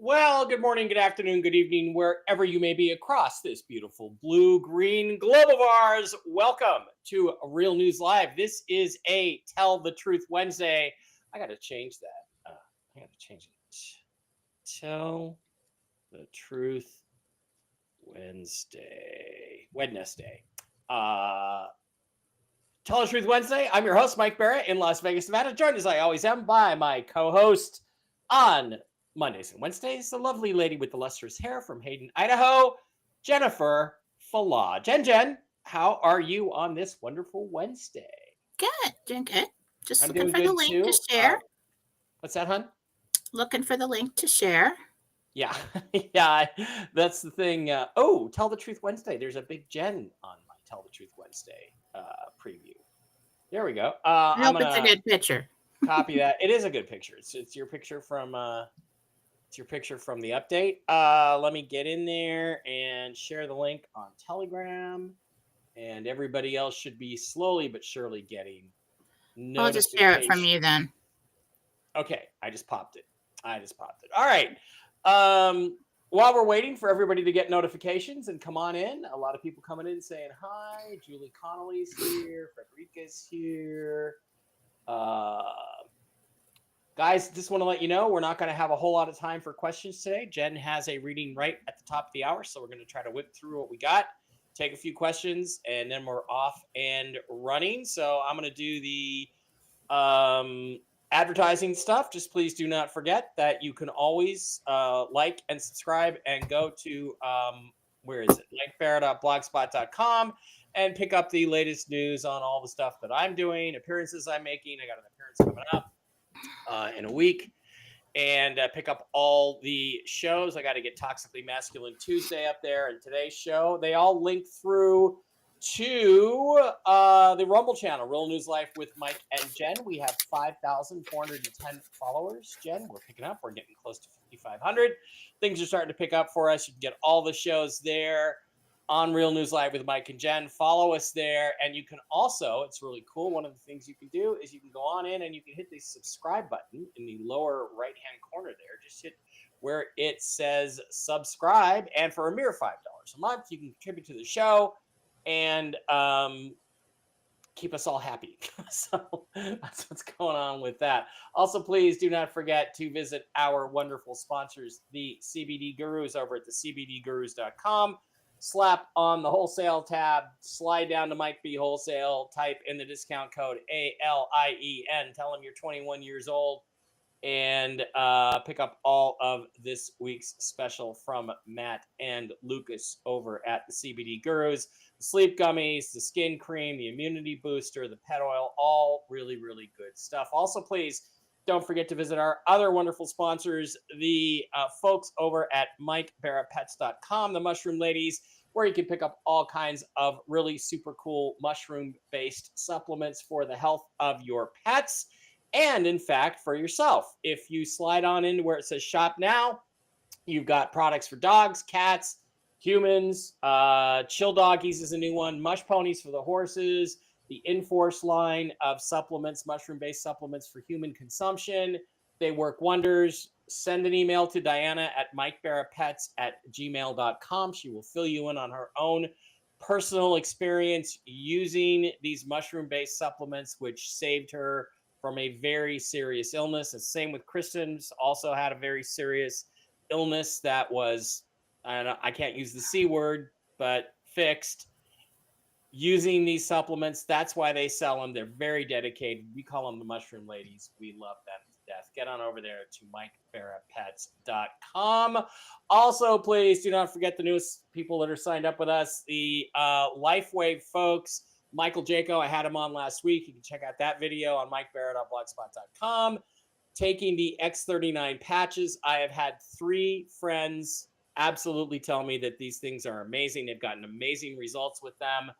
Well, good morning, good afternoon, good evening, wherever you may be across this beautiful blue green globe of ours. Welcome to Real News Live. This is a Tell the Truth Wednesday. I got to change that. I got to change it. Tell the Truth Wednesday. Wednesday. Uh, Tell the Truth Wednesday. I'm your host, Mike Barrett in Las Vegas, Nevada, joined as I always am by my co host on Mondays and Wednesdays, the lovely lady with the lustrous hair from Hayden, Idaho, Jennifer Falah. Jen, how are you on this wonderful Wednesday? Good, doing good. Just I'm looking doing for the good link to too. share. What's that, hun? Looking for the link to share. Yeah, yeah, that's the thing. Tell the Truth Wednesday. There's a big Jen on my Tell the Truth Wednesday preview. There we go. I I'm hope it's a gonna good picture. copy that. It is a good picture. It's your picture from the update. Let me get in there and share the link on Telegram, and everybody else should be slowly but surely getting I'll just share it from notification. you then. Okay, I just popped it. All right. Um, while we're waiting for everybody to get notifications and come on in, a lot of people coming in saying hi. Julie Connolly's here. Frederica's here. Uh, Guys, just want to let you know we're not going to have a whole lot of time for questions today. Jen has a reading right at the top of the hour, so we're going to try to whip through what we got, take a few questions, and then we're off and running. So I'm going to do the advertising stuff. Just please do not forget that you can always like and subscribe and go to where is it? MikeBarrett.blogspot.com and pick up the latest news on all the stuff that I'm doing, appearances I'm making. I got an appearance coming up in a week, and pick up all the shows. I got to get Toxically Masculine Tuesday up there and today's show. They all link through to the Rumble channel, Real News Life with Mike and Jen. We have 5,410 followers. Jen, we're picking up. We're getting close to 5,500. Things are starting to pick up for us. You can get all the shows there on Real News Live with Mike and Jen. Follow us there. And you can also, it's really cool. One of the things you can do is you can go on in and you can hit the subscribe button in the lower right hand corner there. Just hit where it says subscribe. And for a mere $5 a month, you can contribute to the show and keep us all happy. So that's what's going on with that. Also, please do not forget to visit our wonderful sponsors, the CBD Gurus, over at thecbdgurus.com. Slap on the wholesale tab, slide down to Mike B Wholesale, type in the discount code ALIEN, tell them you're 21 years old, and pick up all of this week's special from Matt and Lucas over at the CBD Gurus. The sleep gummies, the skin cream, the immunity booster, the pet oil, all really, really good stuff. Also, please don't forget to visit our other wonderful sponsors, the folks over at MikeBarrettPets.com, the Mushroom Ladies, where you can pick up all kinds of really super cool mushroom-based supplements for the health of your pets and, in fact, for yourself. If you slide on into where it says Shop Now, you've got products for dogs, cats, humans. Chill Doggies is a new one. Mush Ponies for the horses. The Enforce line of supplements, mushroom-based supplements for human consumption. They work wonders. Send an email to Diana at mikebarrettpets@gmail.com. She will fill you in on her own personal experience using these mushroom-based supplements, which saved her from a very serious illness. The same with Kristen's, also had a very serious illness that was, I can't use the C word, but fixed using these supplements. That's why they sell them. They're very dedicated. We call them the Mushroom Ladies. We love them to death. Get on over there to MikeBarrettPets.com. Also, please do not forget the newest people that are signed up with us, the LifeWave folks. Michael Jaco, I had him on last week. You can check out that video on MikeBarrett.blogspot.com. Taking the X39 patches. I have had 3 friends absolutely tell me that these things are amazing. They've gotten amazing results with them.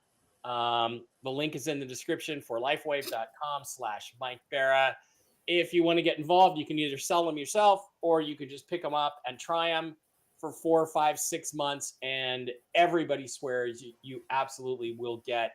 The link is in the description for lifewave.com/MikeBarrett. If you want to get involved, you can either sell them yourself or you can just pick them up and try them for 4, 5, 6 months. And everybody swears you absolutely will get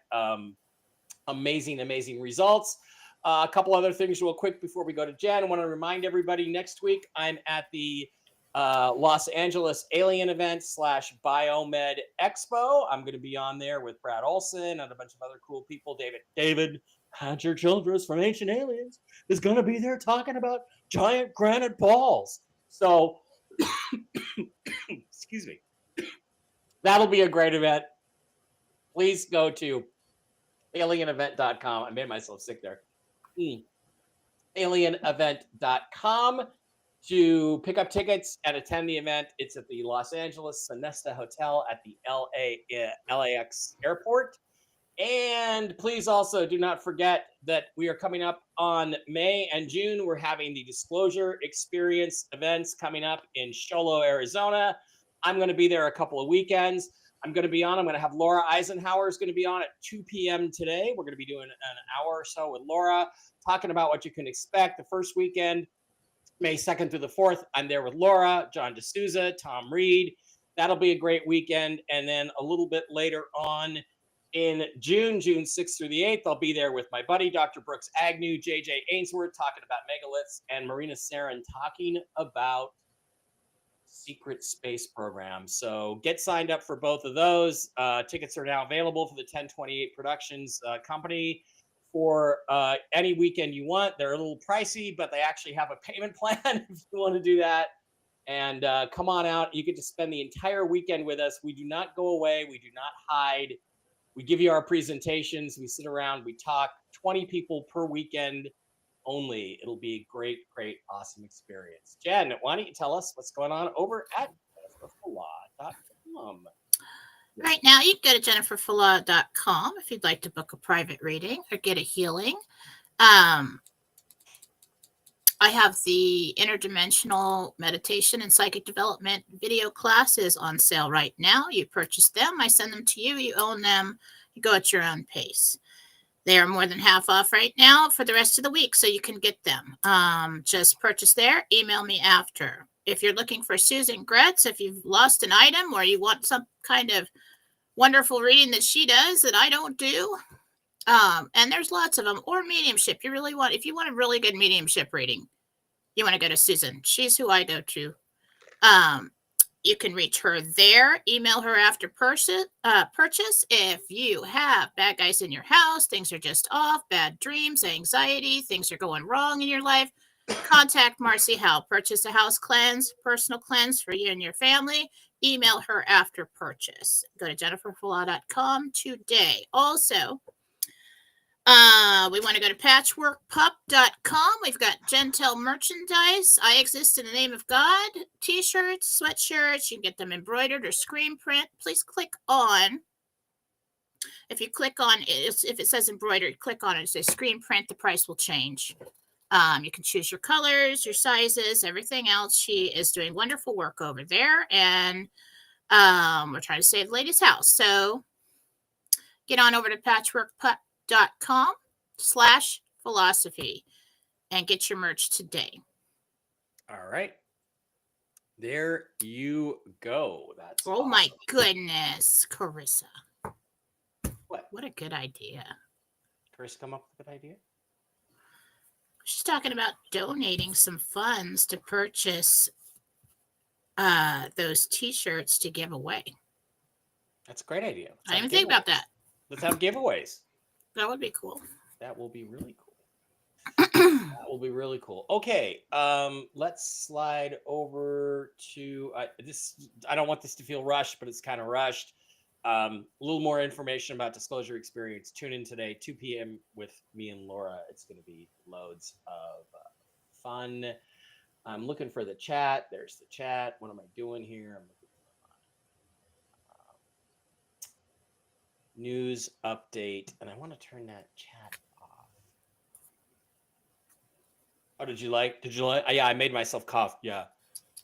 amazing, amazing results. A couple other things real quick before we go to Jen. I want to remind everybody next week I'm at the Los Angeles Alien Event / Biomed Expo. I'm going to be on there with Brad Olson and a bunch of other cool people. David Hatcher Childress from Ancient Aliens is going to be there talking about giant granite balls. So, excuse me. That'll be a great event. Please go to alienevent.com. I made myself sick there. Alienevent.com to pick up tickets and attend the event. It's at the Los Angeles Sonesta Hotel at the LAX airport. And please also do not forget that we are coming up on May and June. We're having the Disclosure Experience events coming up in Sholo, Arizona. I'm going to be there a couple of weekends. I'm going to have Laura Eisenhower is going to be on at 2 p.m. today. We're going to be doing an hour or so with Laura, talking about what you can expect the first weekend, May 2nd through the 4th. I'm there with Laura, John D'Souza, Tom Reed. That'll be a great weekend. And then a little bit later on in June 6th through the 8th, I'll be there with my buddy, Dr. Brooks Agnew, JJ Ainsworth, talking about megaliths, and Marina Sarin talking about secret space program. So get signed up for both of those. Tickets are now available for the 1028 Productions company for any weekend you want. They're a little pricey, but they actually have a payment plan if you want to do that. And come on out. You get to spend the entire weekend with us. We do not go away. We do not hide. We give you our presentations. We sit around. We talk. 20 people per weekend only. It'll be a great, awesome experience. Jen, why don't you tell us what's going on over at jenniferfallah.com? Right now, you can go to jenniferfallah.com if you'd like to book a private reading or get a healing. I have the interdimensional meditation and psychic development video classes on sale right now. You purchase them. I send them to you. You own them. You go at your own pace. They are more than half off right now for the rest of the week, so you can get them. Just purchase there. Email me after. If you're looking for Susan Gretz, if you've lost an item or you want some kind of wonderful reading that she does that I don't do, and there's lots of them, or mediumship. If you want a really good mediumship reading, you want to go to Susan. She's who I go to. You can reach her there. Email her after purchase. If you have bad guys in your house, things are just off, bad dreams, anxiety, things are going wrong in your life, contact Marcy Howe. Purchase a house cleanse, personal cleanse for you and your family. Email her after purchase. Go to jenniferfallah.com today. Also, we want to go to patchworkpup.com. We've got Gentle merchandise. I Exist in the Name of God. T-shirts, sweatshirts. You can get them embroidered or screen print. Please click on. If you click on it, if it says embroidered, click on it. It says screen print. The price will change. You can choose your colors, your sizes, everything else. She is doing wonderful work over there, and we're trying to save the lady's house. So get on over to patchworkpup.com/philosophy and get your merch today. All right. There you go. That's awesome. My goodness, Carissa. What a good idea. Carissa come up with a good idea? She's talking about donating some funds to purchase those T-shirts to give away. That's a great idea. I didn't even think about that. Let's have giveaways. That would be cool. That will be really cool. That will be really cool. Okay, let's slide over to this. I don't want this to feel rushed, but it's kind of rushed. A little more information about Disclosure Experience. Tune in today, 2 p.m. with me and Laura. It's going to be loads of fun. I'm looking for the chat. There's the chat. What am I doing here? I'm looking for news update, and I want to turn that chat off. Oh, did you like? Yeah, I made myself cough. Yeah.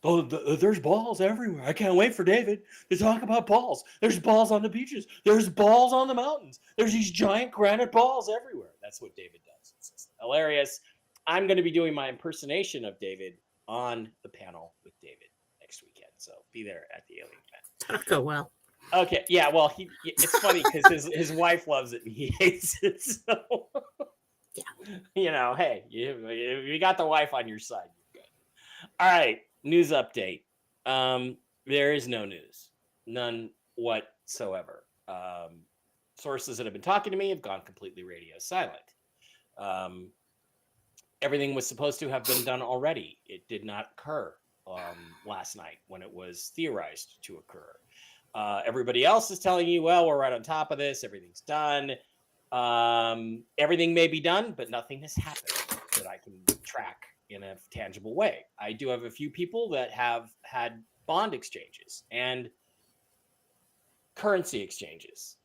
Oh, there's balls everywhere. I can't wait for David to talk about balls. There's balls on the beaches. There's balls on the mountains. There's these giant granite balls everywhere. That's what David does. It's hilarious. I'm going to be doing my impersonation of David on the panel with David next weekend. So be there at the Alien event. That'll go well. Okay. Yeah. Well, it's funny because his wife loves it and he hates it. So, yeah. Hey, you got the wife on your side. You're good. All right. News update. There is no news, none whatsoever. Sources that have been talking to me have gone completely radio silent. Everything was supposed to have been done already. It did not occur last night when it was theorized to occur. Everybody else is telling you, well, we're right on top of this. Everything's done. Everything may be done, but nothing has happened that I can track in a tangible way. I do have a few people that have had bond exchanges and currency exchanges.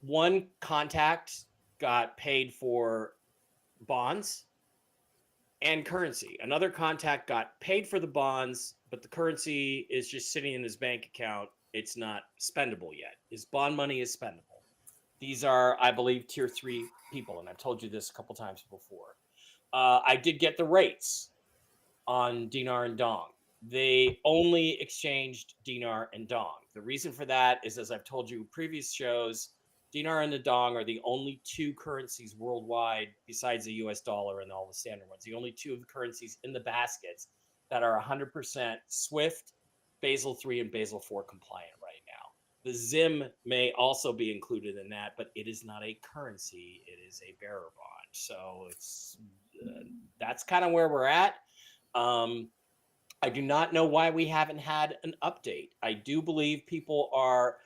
One contact got paid for bonds and currency. Another contact got paid for the bonds, but the currency is just sitting in his bank account. It's not spendable yet. His bond money is spendable. These are, I believe, tier 3 people, and I've told you this a couple times before. I did get the rates on dinar and dong. They only exchanged dinar and dong. The reason for that is, as I've told you in previous shows, dinar and the dong are the only two currencies worldwide, besides the US dollar and all the standard ones, the only two of the currencies in the baskets that are 100% SWIFT, Basel III, and Basel IV compliant right now. The ZIM may also be included in that, but it is not a currency. It is a bearer bond. So it's that's kind of where we're at. I do not know why we haven't had an update. I do believe people are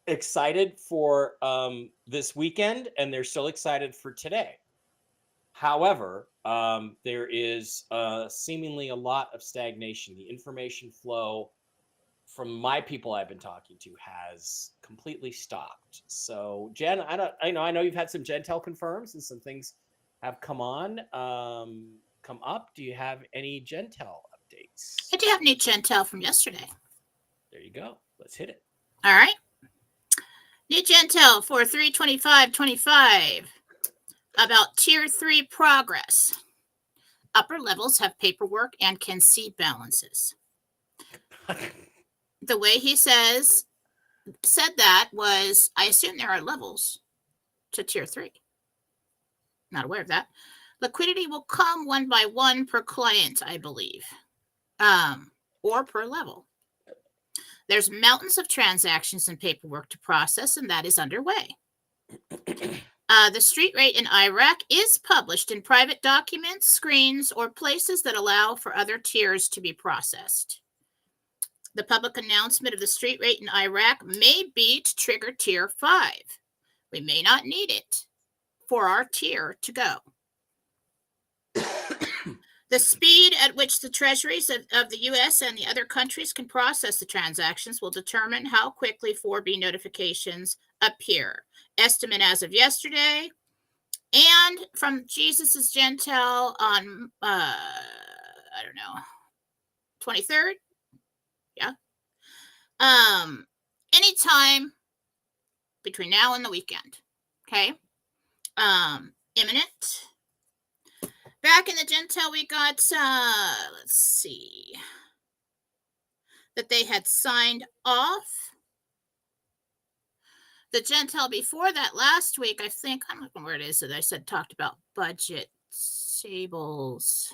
excited for this weekend, and they're still excited for today. However, there is seemingly a lot of stagnation. The information flow from my people I've been talking to has completely stopped. So, Jen, I know you've had some Gentel confirms and some things have come up. Do you have any Gentel updates? I do have new Gentel from yesterday. There you go. Let's hit it. All right. New Gentel for 325.25 about Tier 3 progress. Upper levels have paperwork and can see balances. The way he said that was, I assume there are levels to Tier 3. Not aware of that. Liquidity will come one by one per client, I believe, or per level. There's mountains of transactions and paperwork to process, and that is underway. The street rate in Iraq is published in private documents, screens, or places that allow for other tiers to be processed. The public announcement of the street rate in Iraq may be to trigger Tier 5. We may not need it for our tier to go. The speed at which the treasuries of the U.S. and the other countries can process the transactions will determine how quickly 4B notifications appear. Estimate as of yesterday, and from Jesus's Gentel on, 23rd? Yeah. Anytime between now and the weekend. Okay. Imminent. Back in the Gentel, we got, let's see, that they had signed off. The Gentel before that last week, I think, I'm looking where it is that I said talked about budget tables.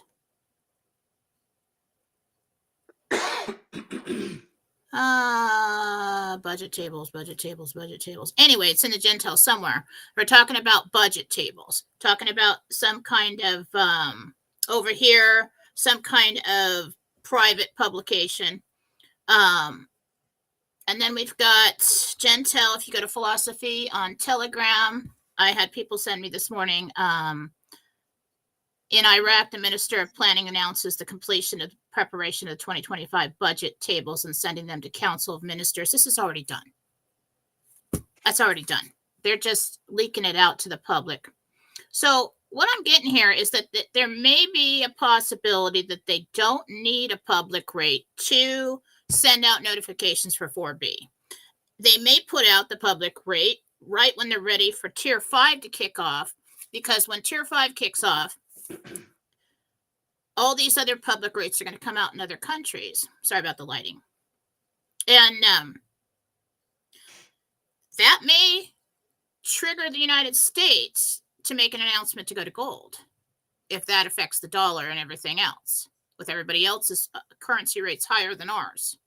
Budget tables. Anyway, it's in the Gentel somewhere. We're talking about budget tables, talking about some kind of, over here, some kind of private publication. And then we've got Gentel. If you go to Philosophy on Telegram, I had people send me this morning. In Iraq, the Minister of Planning announces the completion of preparation of the 2025 budget tables and sending them to Council of Ministers. This is already done. That's already done. They're just leaking it out to the public. So what I'm getting here is that there may be a possibility that they don't need a public rate to send out notifications for 4B. They may put out the public rate right when they're ready for Tier 5 to kick off, because when Tier 5 kicks off, all these other public rates are going to come out in other countries. Sorry about the lighting. And that may trigger the United States to make an announcement to go to gold, if that affects the dollar and everything else. with everybody else's currency rates higher than ours.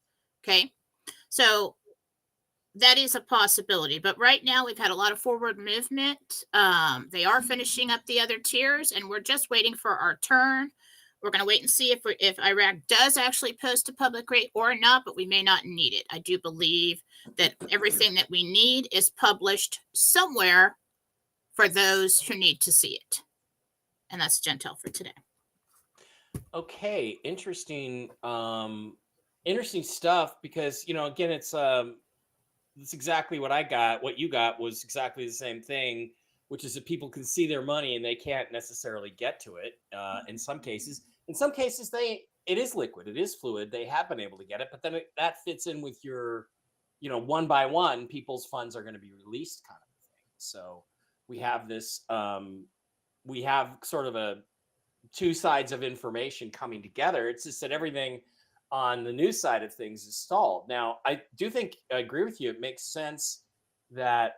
Okay. So that is a possibility. But right now, we've had a lot of forward movement. They are finishing up the other tiers, and we're just waiting for our turn. We're going to wait and see if Iraq does actually post a public rate or not, but we may not need it. I do believe that everything that we need is published somewhere for those who need to see it. And that's Gentel for today. Okay, interesting. Interesting stuff, because again, it's exactly what I got. What you got was exactly the same thing, which is that people can see their money and they can't necessarily get to it. In some cases, it is liquid, it is fluid. They have been able to get it, but then that fits in with your, one by one, people's funds are going to be released kind of thing. So we have this, we have sort of a two sides of information coming together. It's just that everything on the news side of things is stalled. Now, I agree with you. It makes sense that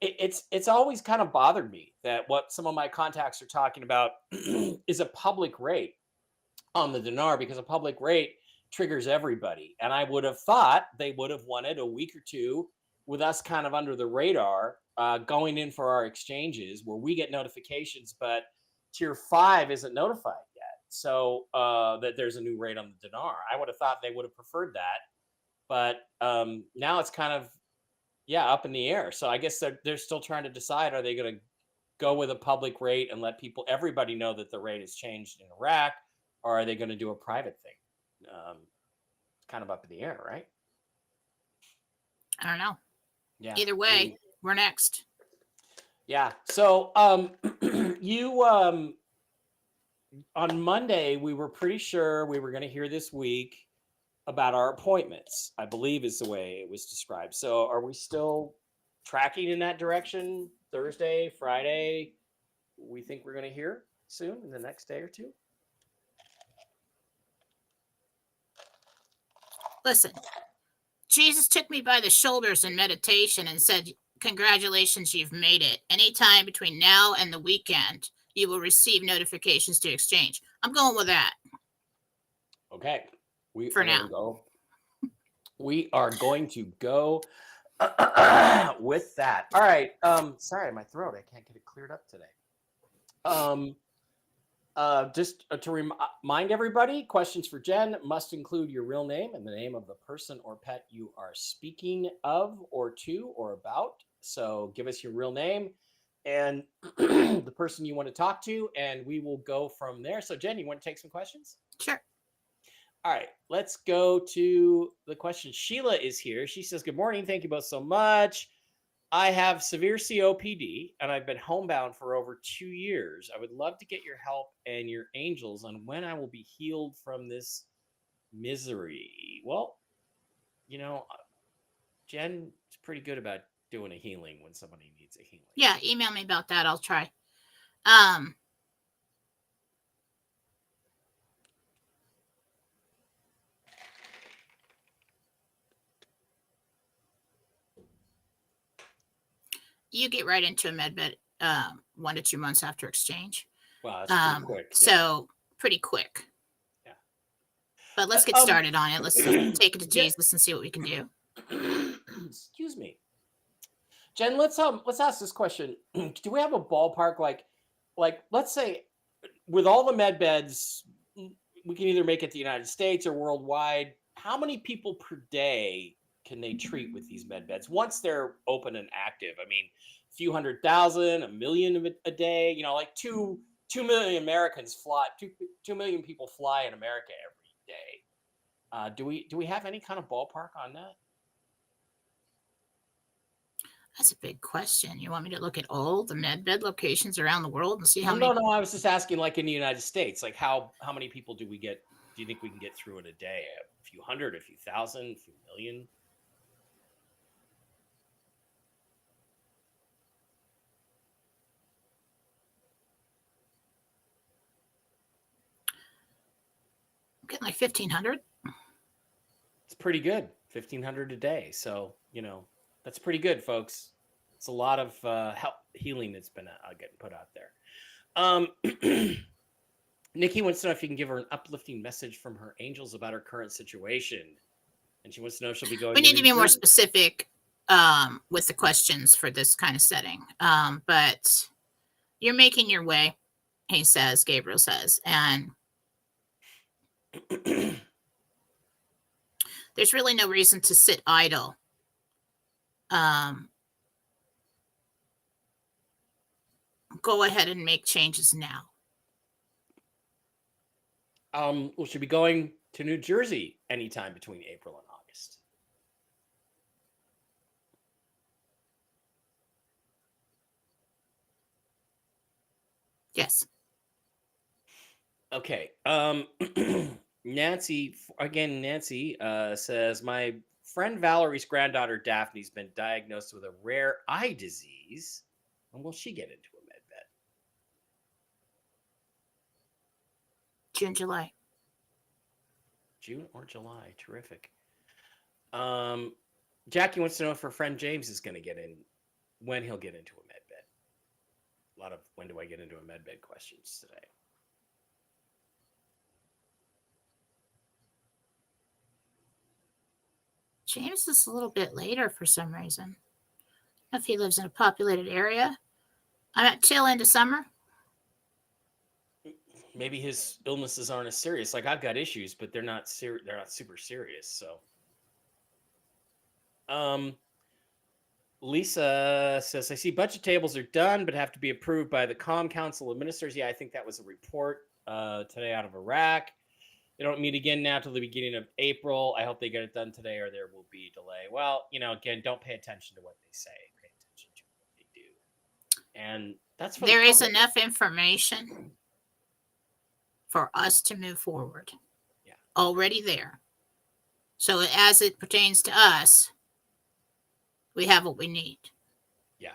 it's always kind of bothered me that what some of my contacts are talking about is a public rate on the dinar, because a public rate triggers everybody. And I would have thought they would have wanted a week or two with us kind of under the radar, going in for our exchanges where we get notifications, but tier 5 isn't notified yet. So that there's a new rate on the dinar. I would have thought they would have preferred that, but now it's kind of up in the air. So I guess they're still trying to decide: are they going to go with a public rate and let everybody know that the rate has changed in Iraq, or are they going to do a private thing? It's kind of up in the air, right? I don't know. Yeah. Either way, we're next. Yeah. So you on Monday, we were pretty sure we were going to hear this week about our appointments, I believe is the way it was described. So are we still tracking in that direction? Thursday, Friday, we think we're going to hear soon in the next day or two? Listen, Jesus took me by the shoulders in meditation and said, congratulations, you've made it. Anytime between now and the weekend, you will receive notifications to exchange. I'm going with that. Okay. For now. We are going to go with that. All right. Sorry, my throat. I can't get it cleared up today. Just to remind everybody, questions for Jen must include your real name and the name of the person or pet you are speaking of or to or about. So give us your real name and the person you want to talk to, and we will go from there. So Jen, you want to take some questions? Sure. All right, let's go to the question. Sheila is here. She says, good morning. Thank you both so much. I have severe COPD and I've been homebound for over 2 years. I would love to get your help and your angels on when I will be healed from this misery. Well, Jen is pretty good about doing a healing when somebody needs a healing. Yeah, email me about that. I'll try. You get right into a med bed 1 to 2 months after exchange. Wow, that's pretty quick. So pretty quick. Yeah. But let's get started on it. Let's take it to Jesus and see what we can do. Excuse me. Jen, let's ask this question. Do we have a ballpark, like let's say with all the med beds, we can either make it the United States or worldwide. How many people per day can they treat with these med beds once they're open and active? I mean, a few 100,000, 1 million a day, like 2 million Americans fly, 2 million people fly in America every day. Do we have any kind of ballpark on that? That's a big question. You want me to look at all the med bed locations around the world and see how many? No, I was just asking, like in the United States, like how many people do we get? Do you think we can get through in a day? A few hundred, a few thousand, a few million? I'm getting like 1,500. It's pretty good. 1,500 a day. So, that's pretty good, folks. It's a lot of healing that's been getting put out there. Nikki wants to know if you can give her an uplifting message from her angels about her current situation. And she wants to know if she'll be going We to need to New be more Jersey. specific with the questions for this kind of setting. But you're making your way, he says, Gabriel says. And there's really no reason to sit idle. Go ahead and make changes now. Will she be going to New Jersey anytime between April and August? Yes. Okay. Nancy says, my friend Valerie's granddaughter Daphne's been diagnosed with a rare eye disease. When will she get into a med bed? June, July. June or July. Terrific. Jackie wants to know if her friend James is going to get in, when he'll get into a med bed. A lot of when do I get into a med bed questions today. James is a little bit later for some reason. If he lives in a populated area. I'm at tail end of summer. Maybe his illnesses aren't as serious. Like I've got issues, but they're not they're not super serious. So, Lisa says, I see budget tables are done, but have to be approved by the Comm Council of Ministers. Yeah, I think that was a report today out of Iraq. They don't meet again now till the beginning of April. I hope they get it done today or there will be a delay. Well, again, don't pay attention to what they say. Pay attention to what they do. And that's for there is enough information for us to move forward. Yeah. Already there. So as it pertains to us, we have what we need. Yeah.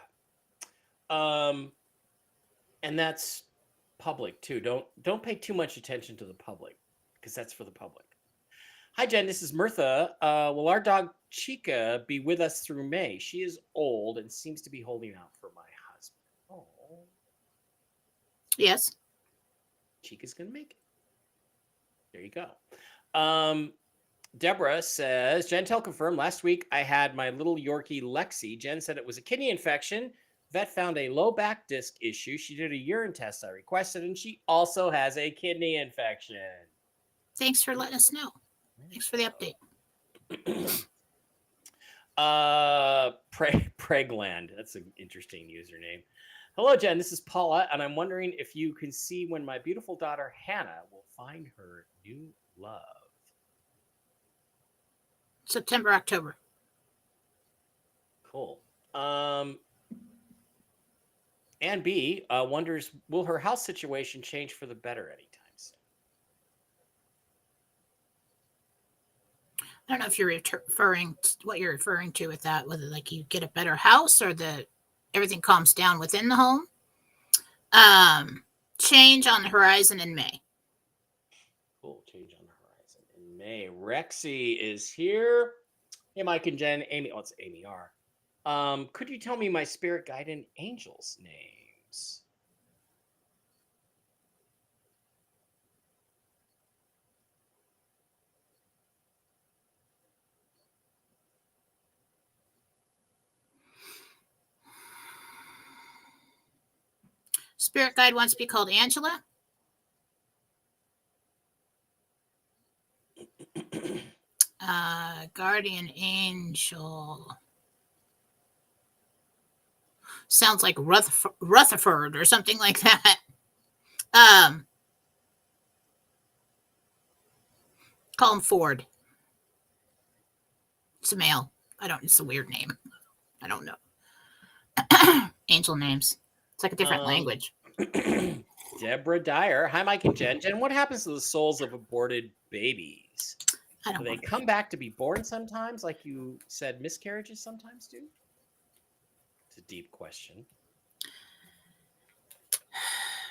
And that's public too. Don't pay too much attention to the public because that's for the public. Hi, Jen. This is Mirtha. Will our dog Chica be with us through May? She is old and seems to be holding out for my husband. Oh. Yes. Chica's going to make it. There you go. Deborah says, Jen, tell confirmed. Last week I had my little Yorkie Lexi. Jen said it was a kidney infection. Vet found a low back disc issue. She did a urine test I requested, and she also has a kidney infection. Thanks for letting us know. Thanks for the update. Pregland. That's an interesting username. Hello, Jen. This is Paula, and I'm wondering if you can see when my beautiful daughter Hannah will find her new love. September, October. Cool. Ann B wonders, will her house situation change for the better anytime soon? I don't know if you're referring to what you're referring to with that, whether like you get a better house or everything calms down within the home. Change on the horizon in May. Cool. Change on the horizon in May. Rexy is here. Hey, Mike and Jen. Amy. Oh, it's Amy R. Could you tell me my spirit guide and angels names? Spirit guide wants to be called Angela. Guardian angel. Sounds like Rutherford or something like that. Call him Ford. It's a male. It's a weird name. I don't know. Angel names. It's like a different language. Deborah Dyer. Hi, Mike and Jen. Jen, what happens to the souls of aborted babies? Do they come back to be born sometimes, like you said miscarriages sometimes do? It's a deep question.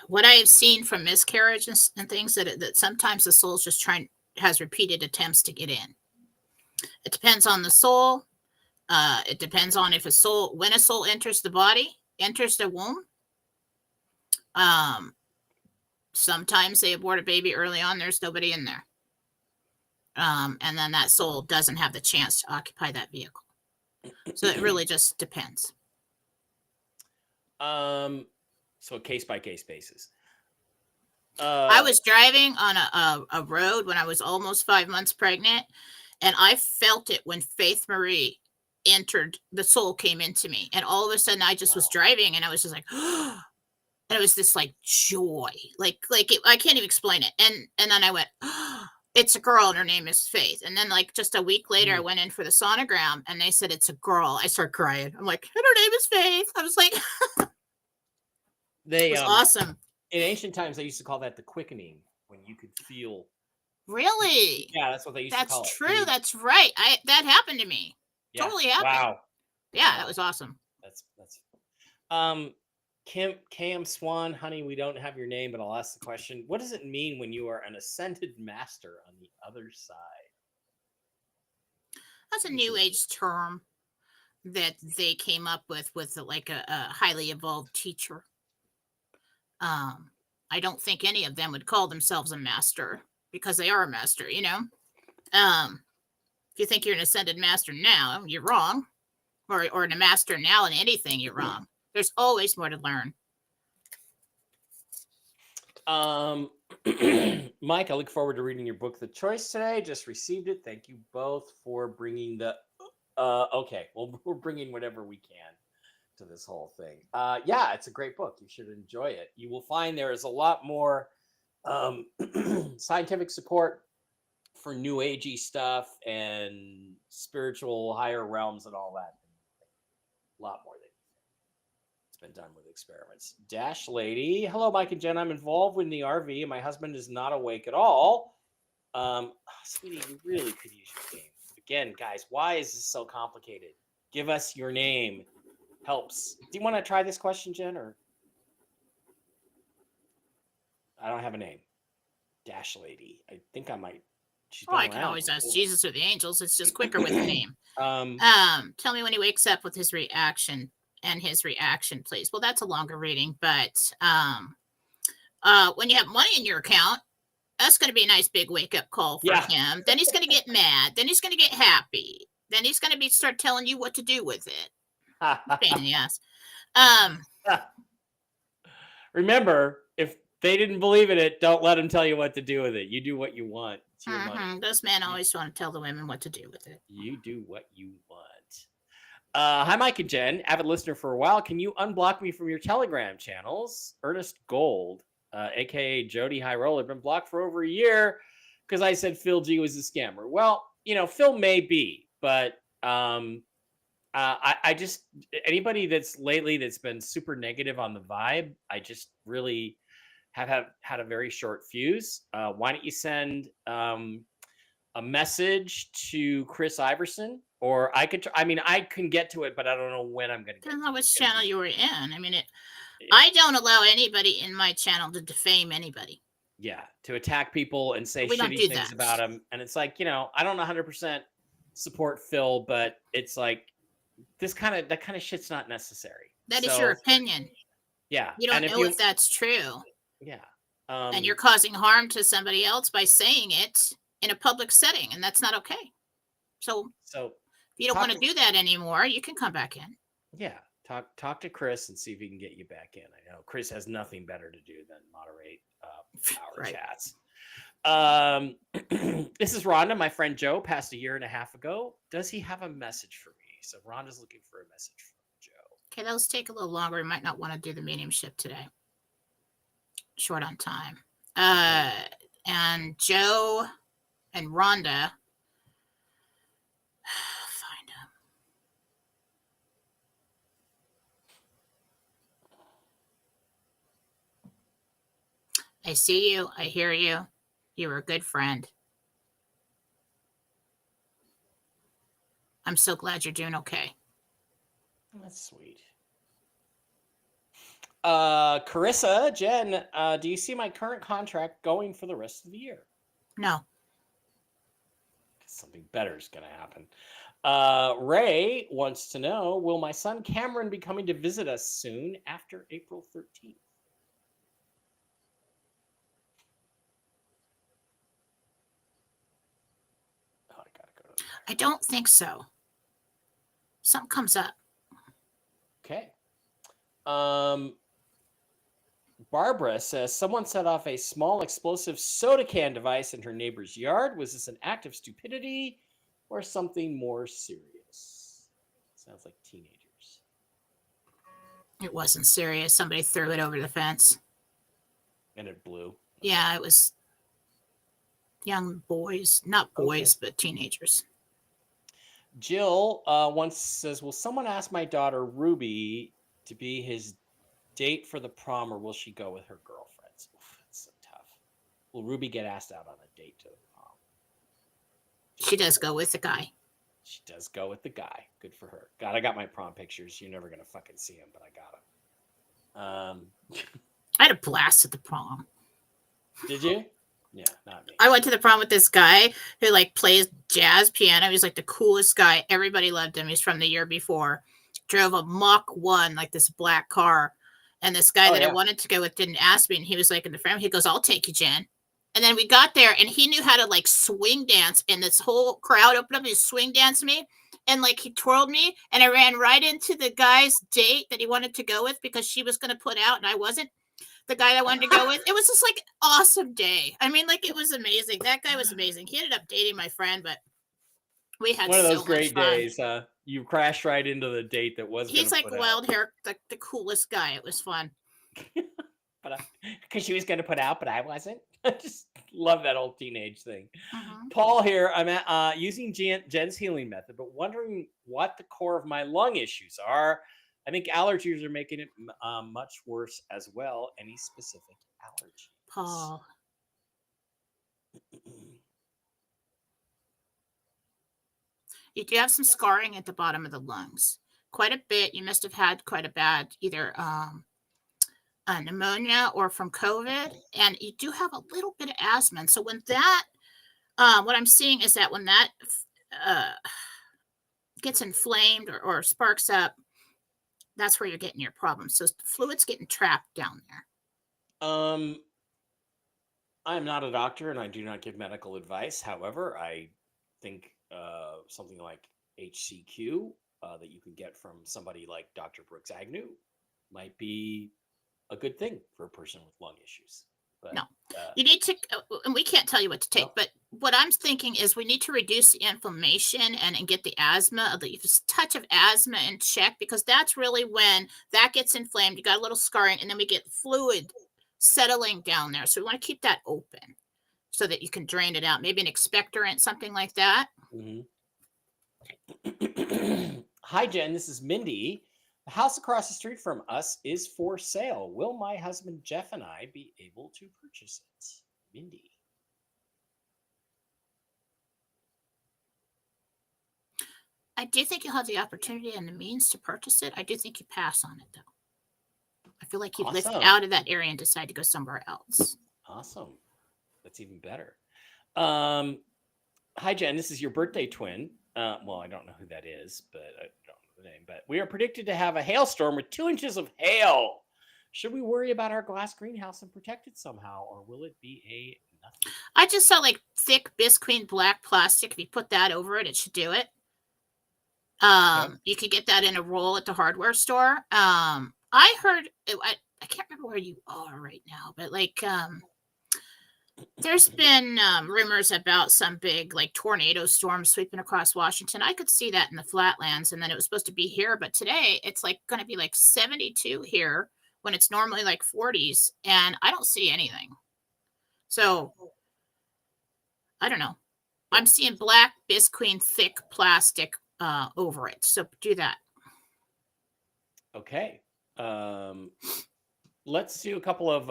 What I have seen from miscarriages and things that sometimes the soul's just has repeated attempts to get in. It depends on the soul. It depends on when a soul enters the body, enters the womb. Sometimes they abort a baby early on. There's nobody in there. And then that soul doesn't have the chance to occupy that vehicle. So it really just depends. So case by case basis. I was driving on a road when I was almost 5 months pregnant, and I felt it when Faith Marie entered. The soul came into me, and all of a sudden I just was driving, and I was just like, and it was this like joy, like I can't even explain it. And then I went, it's a girl, and her name is Faith. And then like just a week later, I went in for the sonogram, and they said it's a girl. I started crying. I'm like, and her name is Faith. I was like, it was awesome. In ancient times, they used to call that the quickening, when you could feel. Really? Yeah, that's what they used to call it. That's true. That's right. That happened to me. Yeah. Totally happened. Wow. Yeah, that was awesome. That's Cam Swan, honey, we don't have your name, but I'll ask the question. What does it mean when you are an ascended master on the other side? That's a new age term that they came up with like a highly evolved teacher. I don't think any of them would call themselves a master because they are a master, you know. If you think you're an ascended master now, you're wrong. Or a master now in anything, you're wrong. There's always more to learn. Mike, I look forward to reading your book, The Choice, today. Just received it. Thank you both for bringing the. Okay, well, we're bringing whatever we can to this whole thing. Yeah, it's a great book. You should enjoy it. You will find there is a lot more scientific support for new agey stuff and spiritual higher realms and all that. A lot more than it's been done with experiments. Dash Lady, hello, Mike and Jen. I'm involved in the RV, and my husband is not awake at all. Sweetie, you really could use your name. Again, guys, why is this so complicated? Give us your name. Helps. Do you want to try this question, Jen, or? I don't have a name. Dash Lady. I think I might. I can always ask Jesus or the angels. It's just quicker with the name. Tell me when he wakes up with his reaction, please. Well, that's a longer reading, but when you have money in your account, that's going to be a nice big wake up call for him. Then he's going to get mad. Then he's going to get happy. Then he's going to start telling you what to do with it. Pain in the ass. Remember, if they didn't believe in it, don't let them tell you what to do with it. You do what you want. It's your money. Those men always want to tell the women what to do with it. You do what you want. Hi, Mike and Jen. Avid listener for a while. Can you unblock me from your Telegram channels? Ernest Gold, a.k.a. Jody High Roller, been blocked for over a year because I said Phil G was a scammer. Well, Phil may be, but I just, anybody that's been super negative on the vibe, I just really have had a very short fuse. Why don't you send a message to Chris Iverson, or I can get to it, but I don't know when I'm going to. Depends on which channel you were in. I mean, I don't allow anybody in my channel to defame anybody. Yeah, to attack people and say shitty things about them, and it's like, I don't 100% support Phil, but it's like that kind of shit's not necessary. That is your opinion. Yeah, you don't know if that's true. Yeah, and you're causing harm to somebody else by saying it in a public setting, and that's not okay. So if you don't want to do that anymore, you can come back in. Yeah, talk to Chris and see if he can get you back in. I know Chris has nothing better to do than moderate our chats. This is Rhonda. My friend Joe passed a year and a half ago. Does he have a message for me? So Rhonda's looking for a message from Joe. Okay, that'll take a little longer. We might not want to do the mediumship today. Short on time. And Joe and Rhonda, find him. I see you. I hear you. You were a good friend. I'm so glad you're doing okay. That's sweet. Carissa, Jen, do you see my current contract going for the rest of the year? No. Something better is going to happen. Ray wants to know, will my son Cameron be coming to visit us soon after April 13th? I don't think so. Something comes up. Okay. Barbara says someone set off a small explosive soda can device in her neighbor's yard. Was this an act of stupidity or something more serious? Sounds like teenagers. It wasn't serious. Somebody threw it over the fence. And it blew. Yeah, it was young boys, not boys, but teenagers. Jill once says, will someone ask my daughter Ruby to be his date for the prom, or will she go with her girlfriends? Oof, that's so tough. Will Ruby get asked out on a date to the prom? She does go with the guy. She does go with the guy. Good for her. God, I got my prom pictures. You're never gonna fucking see them, but I got them. I had a blast at the prom. Did you? Yeah, not me. I went to the prom with this guy who like plays jazz piano. He's like the coolest guy. Everybody loved him. He's from the year before. Drove a Mach 1, like this black car. And this guy I wanted to go with didn't ask me. And he was like in the frame, he goes, I'll take you, Jen. And then we got there and he knew how to like swing dance. And this whole crowd opened up and he swing danced me. And like he twirled me and I ran right into the guy's date that he wanted to go with because she was going to put out and I wasn't. The guy that I wanted to go with. It was just like awesome day. I mean, like it was amazing. That guy was amazing. He ended up dating my friend, but we had one of those so great much fun. days. You crashed right into the date that was. He's like wild hair, like the coolest guy. It was fun. But because she was going to put out, but I wasn't. I just love that old teenage thing. Paul here. I'm at, using Jen's healing method, but wondering what the core of my lung issues are. I think allergies are making it much worse as well. Any specific allergies? Paul. You do have some scarring at the bottom of the lungs. Quite a bit. You must have had quite a bad either pneumonia or from COVID. And you do have a little bit of asthma. And so when that, what I'm seeing is that when that gets inflamed or sparks up, that's where you're getting your problem. So fluid's getting trapped down there. I am not a doctor and I do not give medical advice. However, I think something like HCQ that you can get from somebody like Dr. Brooks Agnew might be a good thing for a person with lung issues. But, no, you need to, and we can't tell you what to take, but what I'm thinking is we need to reduce the inflammation and get the asthma, the touch of asthma in check, because that's really when that gets inflamed. You got a little scarring, and then we get fluid settling down there. So we want to keep that open so that you can drain it out. Maybe an expectorant, something like that. Hi, Jen. This is Mindy. The house across the street from us is for sale. Will my husband Jeff and I be able to purchase it? Mindy. I do think you'll have the opportunity and the means to purchase it. I do think you pass on it, though. I feel like you lift out of that area and decide to go somewhere else. Awesome. That's even better. Hi, Jen. This is your birthday twin. Well, I don't know who that is, but I don't know the name. But we are predicted to have a hailstorm with 2 inches of hail. Should we worry about our glass greenhouse and protect it somehow, or will it be a nothing? I just saw like thick Bisqueen black plastic. If you put that over it, it should do it. You could get that in a roll at the hardware store. I heard, I can't remember where you are right now, but like, there's been rumors about some big like tornado storm sweeping across Washington. I could see that in the flatlands, and then it was supposed to be here, but today it's like going to be like 72 here when it's normally like 40s, and I don't see anything. So I don't know. I'm seeing black Bisqueen thick plastic over it. So do that. Okay. Let's do a couple of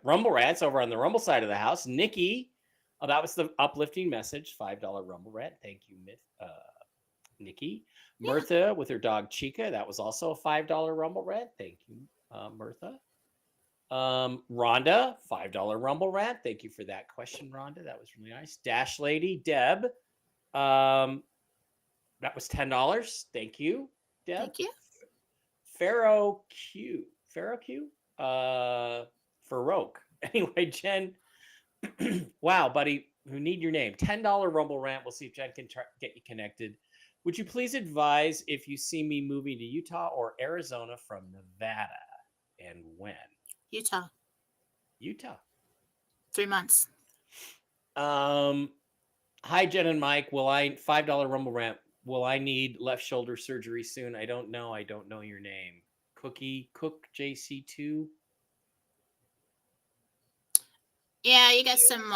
Rumble rants over on the Rumble side of the house. Nikki, that was the uplifting message. $5 Rumble rant. Thank you, Nikki. Yeah. Mirtha with her dog Chica. That was also a $5 Rumble rant. Thank you, Mirtha. Rhonda, $5 Rumble rant. Thank you for that question, Rhonda. That was really nice. Dash Lady, Deb. That was $10. Thank you, Deb. Thank you. Pharaoh Q. Farouk. Anyway, Jen. Wow, buddy. who need your name. $10 Rumble rant. We'll see if Jen can get you connected. Would you please advise if you see me moving to Utah or Arizona from Nevada, and when? Utah. Utah. 3 months. Hi, Jen and Mike. Will I $5 Rumble rant? Will I need left shoulder surgery soon? I don't know. I don't know your name. Cookie Cook JC2. Yeah, you got some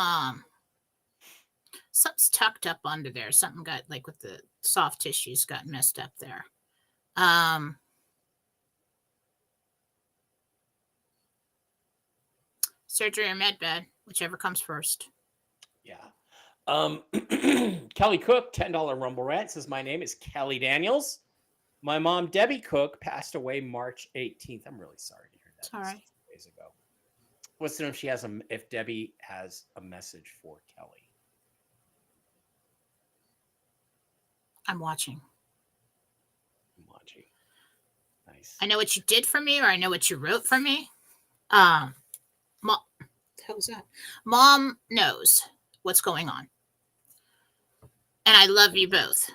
something's tucked up under there. Something got like with the soft tissues got messed up there. Surgery or med bed, whichever comes first. Yeah. Kelly Cook, $10 Rumble rant says, my name is Kelly Daniels. My mom, Debbie Cook, passed away March 18th. I'm really sorry to hear that. It's all right. Days ago. Wants to know if Debbie has a message for Kelly. I'm watching. Nice. I know what you did for me, or I know what you wrote for me. Mom, what the hell was that? Mom knows what's going on. And I love you both.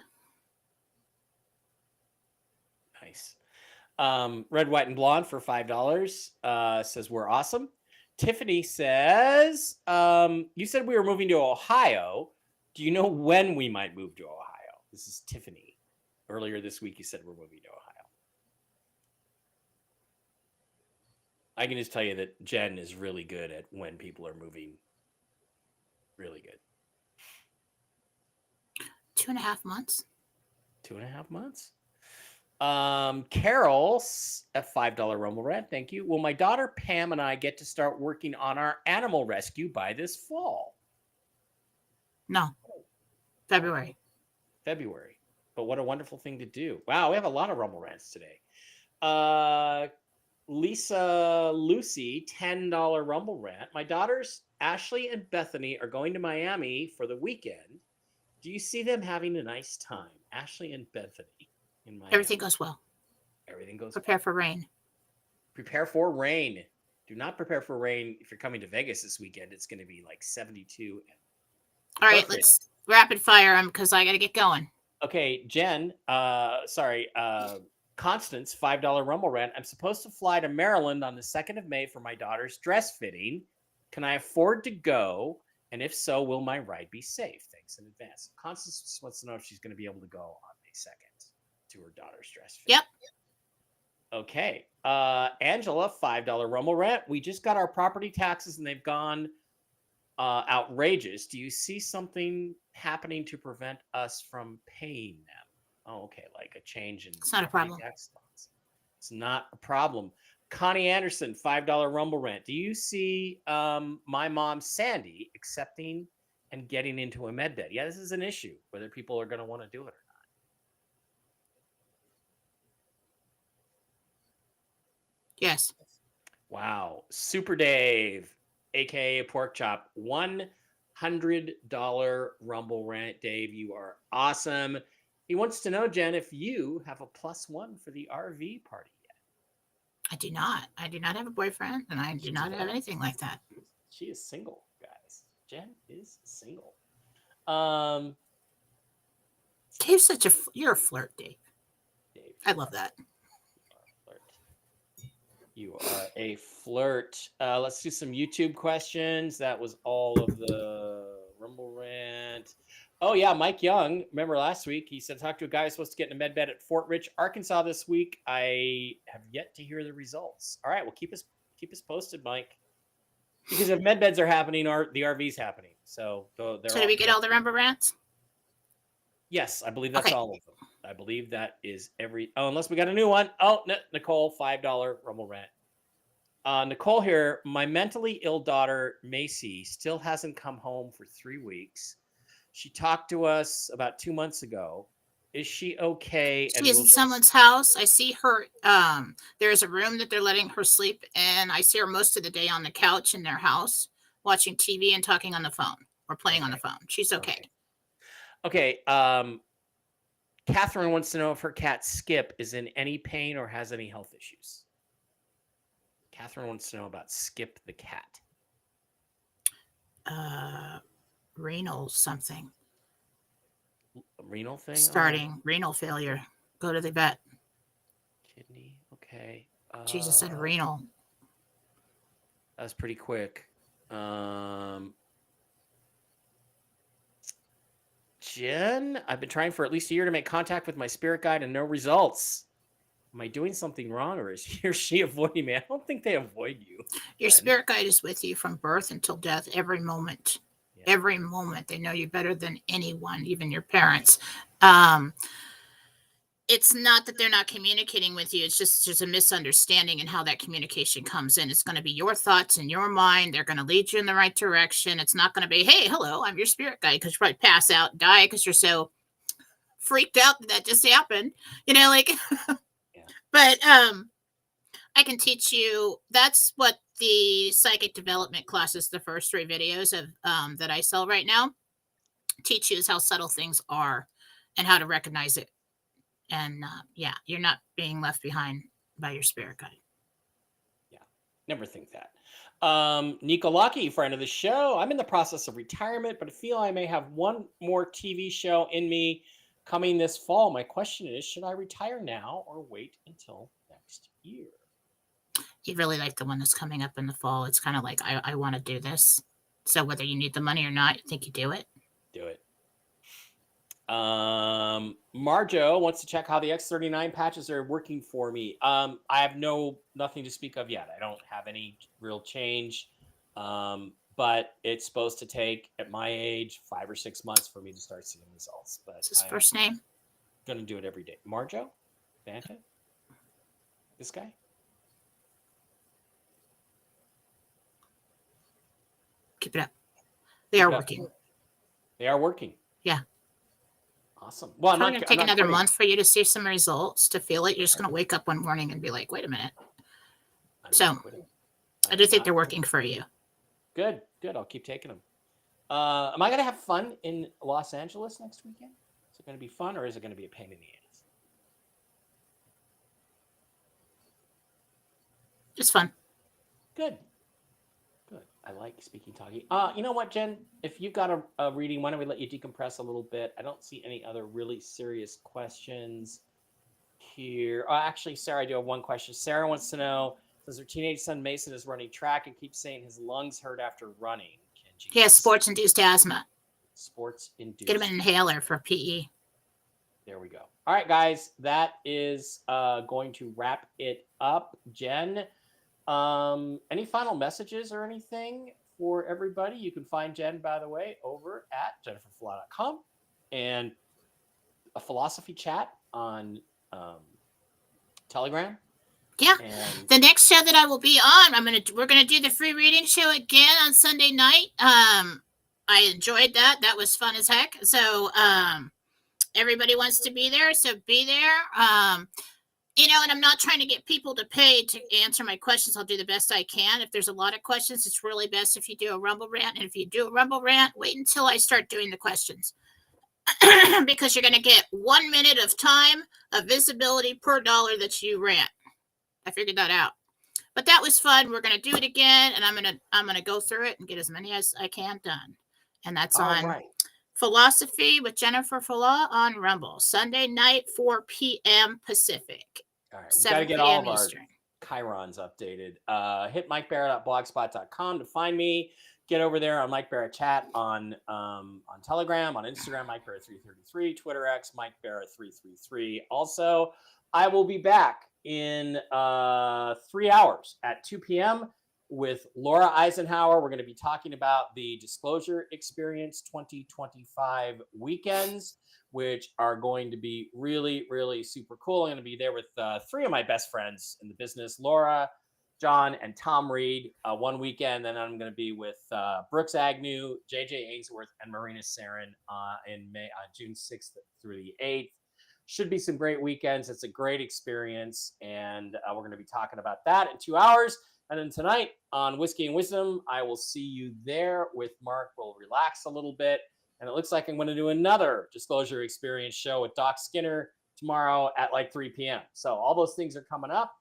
Nice. Red, White, and Blonde for $5 says we're awesome. Tiffany says, you said we were moving to Ohio. Do you know when we might move to Ohio? This is Tiffany. Earlier this week, you said we're moving to Ohio. I can just tell you that Jen is really good at when people are moving. Really good. 2.5 months. 2.5 months. Carol, a $5 Rumble rant. Thank you. Will my daughter Pam and I get to start working on our animal rescue by this fall? No. February. But what a wonderful thing to do. Wow, we have a lot of Rumble rants today. Lisa Lucy, $10 Rumble rant. My daughters Ashley and Bethany are going to Miami for the weekend. Do you see them having a nice time? Ashley and Bethany in Miami. Everything goes well. Everything goes Prepare well. for rain. Prepare for rain. Do not prepare for rain if you're coming to Vegas this weekend. It's going to be like 72. All right, let's rapid fire them because I got to get going. Okay, Jen, Constance, $5 Rumble rant. I'm supposed to fly to Maryland on the 2nd of May for my daughter's dress fitting. Can I afford to go? And if so, will my ride be safe? Thanks in advance. Constance wants to know if she's going to be able to go on May 2nd to her daughter's dress fitting. Yep. Okay. Angela, $5 Rumble rant. We just got our property taxes and they've gone outrageous. Do you see something happening to prevent us from paying them? Oh, okay. Like a change in It's not a problem. tax laws. It's not a problem. Connie Anderson, $5 Rumble rant. Do you see my mom, Sandy, accepting and getting into a med bed? Yeah, this is an issue, whether people are going to want to do it or not. Yes. Wow. Super Dave, a.k.a. Pork Chop, $100 Rumble rant. Dave, you are awesome. He wants to know, Jen, if you have a +1 for the RV party yet. I do not. I do not have a boyfriend, and I do not have anything like that. She is single, guys. Jen is single. Dave's you're a flirt, Dave. I love that. You are a flirt. Let's do some YouTube questions. That was all of the Rumble rant. Oh, yeah, Mike Young. Remember last week, he said, talk to a guy who's supposed to get in a med bed at Fort Rich, Arkansas this week. I have yet to hear the results. All right, well, keep us posted, Mike. Because if med beds are happening, the RV's happening. So did we get all the Rumble rants? Yes, I believe that's all of them. I believe that is unless we got a new one. Oh, Nicole, $5 Rumble rant. Nicole here, my mentally ill daughter, Macy, still hasn't come home for 3 weeks. She talked to us about 2 months ago. Is she okay? She is in someone's house. I see her. There's a room that they're letting her sleep in. I see her most of the day on the couch in their house, watching TV and talking on the phone or playing on the phone. She's okay. Okay. Catherine wants to know if her cat Skip is in any pain or has any health issues. Catherine wants to know about Skip the cat. renal something. Renal thing? Starting renal failure. Go to the vet. Kidney. Okay. Jesus said renal. That was pretty quick. Jen, I've been trying for at least a year to make contact with my spirit guide and no results. Am I doing something wrong, or is he or she avoiding me? I don't think they avoid you. Your Jen. spirit guide is with you from birth until death, every moment. Yeah. Every moment. They know you better than anyone, even your parents. It's not that they're not communicating with you. It's just a misunderstanding in how that communication comes in. It's going to be your thoughts in your mind. They're going to lead you in the right direction. It's not going to be, hey, hello, I'm your spirit guide, because you probably pass out and die because you're so freaked out that just happened. You know, like, Yeah. But I can teach you. That's what the psychic development classes, the first 3 videos of that I sell right now, teach you is how subtle things are and how to recognize it. And yeah, you're not being left behind by your spirit guide. Yeah, never think that. Nico Lucky, friend of the show. I'm in the process of retirement, but I feel I may have one more TV show in me coming this fall. My question is, should I retire now or wait until next year? You really like the one that's coming up in the fall. It's kind of like, I want to do this. So whether you need the money or not, you think you do it? Do it. Marjo wants to check how the X39 patches are working for me. I have nothing to speak of yet. I don't have any real change. But it's supposed to take, at my age, 5 or 6 months for me to start seeing results. But What's his first name? Going to do it every day. Marjo Banta? This guy? Keep it up. They are working. They are working. Yeah. Awesome. Well, I'm going to take another month for you to see some results, to feel it. You're just going to wake up one morning and be like, wait a minute. So I do think they're working for you. Good. I'll keep taking them. Am I going to have fun in Los Angeles next weekend? Is it going to be fun, or is it going to be a pain in the ass? Just fun. Good. I like speaking talkie. You know what, Jen? If you've got a reading, why don't we let you decompress a little bit? I don't see any other really serious questions here. Actually, Sarah, I do have one question. Sarah wants to know, says her teenage son Mason is running track and keeps saying his lungs hurt after running. He has sports-induced asthma. Sports-induced. Get him an inhaler for PE. There we go. All right, guys. That is going to wrap it up. Jen, any final messages or anything for everybody? You can find Jen, by the way, over at jenniferfallah.com and a philosophy chat on Telegram. Yeah. And the next show that I will be on, we're gonna do the free reading show again on Sunday night. I enjoyed that. That was fun as heck. So everybody wants to be there, so be there. You know, and I'm not trying to get people to pay to answer my questions. I'll do the best I can. If there's a lot of questions, it's really best if you do a Rumble rant. And if you do a Rumble rant, wait until I start doing the questions. Because you're going to get 1 minute of time of visibility per dollar that you rant. I figured that out. But that was fun. We're going to do it again, and I'm gonna go through it and get as many as I can done. And that's on Philosophy with Jennifer Fallah on Rumble, Sunday night, 4 p.m. Pacific. All right, we got to get all of our chirons updated. Hit MikeBarrett.blogspot.com to find me. Get over there on Mike Barrett Chat on Telegram, on Instagram, Mike Barrett 333, Twitter X, Mike Barrett 333. Also, I will be back in 3 hours at 2 p.m. with Laura Eisenhower. We're going to be talking about the Disclosure Experience 2025 weekends, which are going to be really, really super cool. I'm going to be there with 3 of my best friends in the business, Laura, John, and Tom Reed, one weekend. Then I'm going to be with Brooks Agnew, JJ Ainsworth, and Marina Sarin in June 6th through the 8th. Should be some great weekends. It's a great experience, and we're going to be talking about that in 2 hours. And then tonight on Whiskey and Wisdom, I will see you there with Mark. We'll relax a little bit. And it looks like I'm going to do another Disclosure Experience show with Doc Skinner tomorrow at like 3 p.m. So all those things are coming up.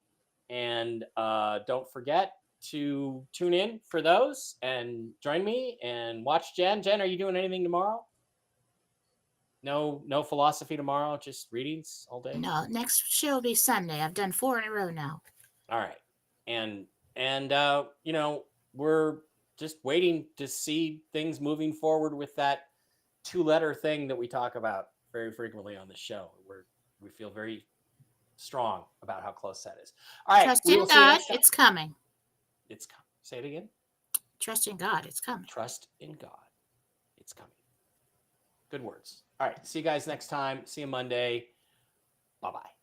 And don't forget, to tune in for those and join me and watch Jen. Jen, are you doing anything tomorrow? No philosophy tomorrow, just readings all day. No, next show will be Sunday. I've done 4 in a row now. All right. And we're just waiting to see things moving forward with that 2-letter thing that we talk about very frequently on the show. We feel very strong about how close that is. All right. Trust We in will see you God. next time. It's coming. It's coming. Say it again. Trust in God. It's coming. Trust in God. It's coming. Good words. All right. See you guys next time. See you Monday. Bye-bye.